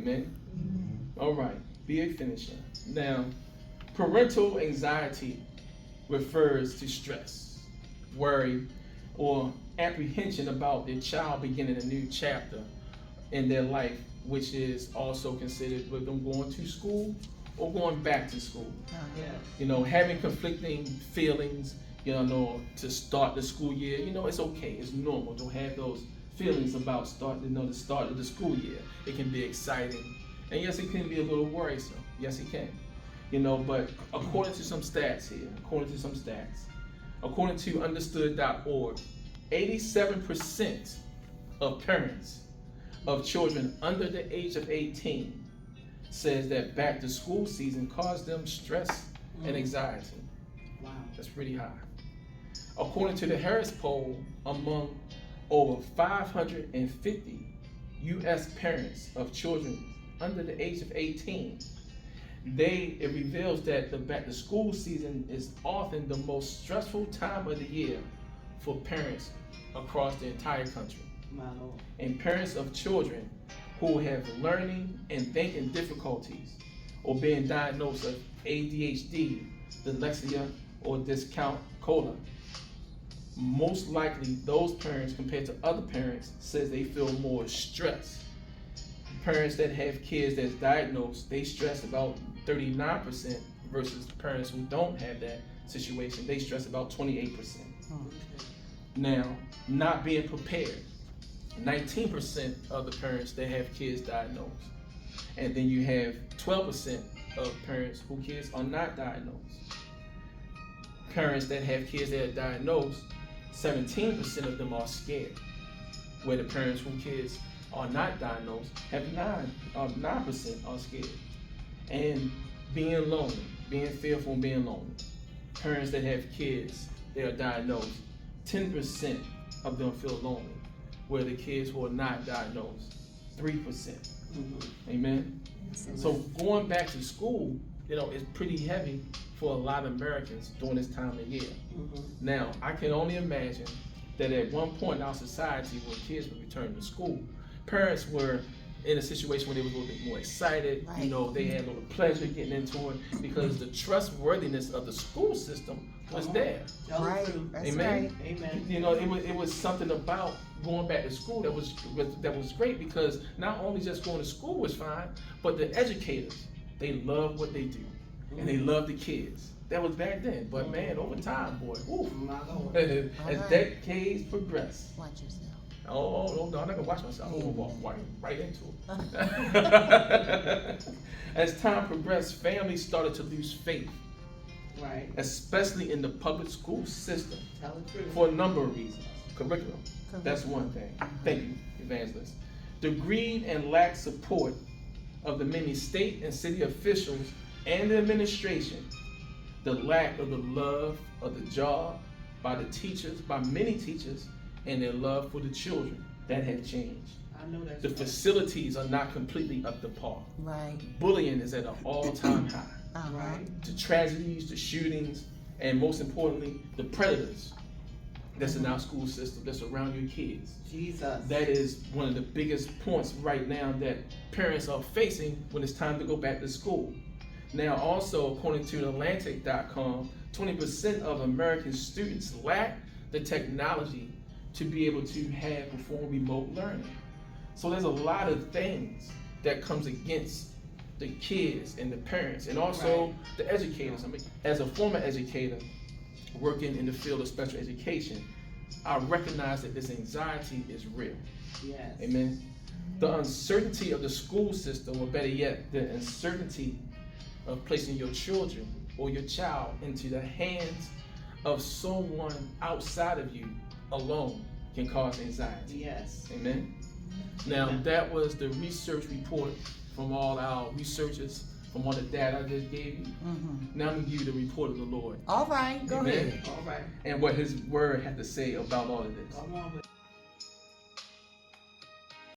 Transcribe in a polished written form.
Amen? All right. Be a finisher. Now, parental anxiety refers to stress, worry, or apprehension about their child beginning a new chapter in their life, which is also considered with them going to school or going back to school. Having conflicting feelings, to start the school year, it's okay. It's normal to have those feelings about the start of the school year. It can be exciting. And yes, it can be a little worrisome. Yes, it can. But according to some stats here, according to understood.org, 87% of parents of children under the age of 18 says that back to school season caused them stress and anxiety. Wow. That's pretty high. According to the Harris poll, among over 550 U.S. parents of children under the age of 18, it reveals that the back to school season is often the most stressful time of the year for parents across the entire country. My Lord. And parents of children who have learning and thinking difficulties or being diagnosed with ADHD, dyslexia, or dyscalculia. Most likely, those parents, compared to other parents, says they feel more stress. Parents that have kids that's diagnosed, they stress about 39% versus parents who don't have that situation, they stress about 28%. Now, not being prepared. 19% of the parents that have kids diagnosed. And then you have 12% of parents whose kids are not diagnosed. Parents that have kids that are diagnosed, 17% of them are scared. Where the parents whose kids are not diagnosed have 9% are scared. And being lonely, being fearful and being lonely. Parents that have kids that are diagnosed, 10% of them feel lonely. Where the kids who are not diagnosed, 3%. Amen? So going back to school, is pretty heavy for a lot of Americans during this time of year. Now, I can only imagine that at one point in our society when kids were returning to school, parents were in a situation where they were a little bit more excited. Right. They had a little pleasure getting into it because the trustworthiness of the school system was there. Right. That's Amen. Right. Amen. It was something about going back to school that was great, because not only just going to school was fine, but the educators, they love what they do, and they love the kids. That was back then, but man, over time, boy, as decades progress. Watch yourself. Oh, no, I'm not gonna watch myself. I'm gonna walk right into it. As time progressed, families started to lose faith. Right. Especially in the public school system. Tell the truth. For a number of reasons. Curriculum. That's one thing. Thank you, Evangelist. The greed and lack support of the many state and city officials and the administration. The lack of the love of the job by the teachers, by many teachers, and their love for the children, that have changed. I know that's the right. Facilities are not completely up to par. Right. Bullying is at an all-time high. Right. The tragedies, the shootings, and most importantly, the predators that's in our school system, that's around your kids. Jesus. That is one of the biggest points right now that parents are facing when it's time to go back to school. Now, also, according to Atlantic.com, 20% of American students lack the technology to be able to perform remote learning. So there's a lot of things that comes against the kids and the parents, and also the educators. I mean, as a former educator working in the field of special education, I recognize that this anxiety is real. Yes. Amen. The uncertainty of the school system, or better yet, the uncertainty of placing your children or your child into the hands of someone outside of you alone can cause anxiety. Yes. Amen. Now, that was the research report from all our researchers, from all the data I just gave you. Now I'm going to give you the report of the Lord. All right, go Amen. ahead. All right. And what his word had to say about all of this. Come on with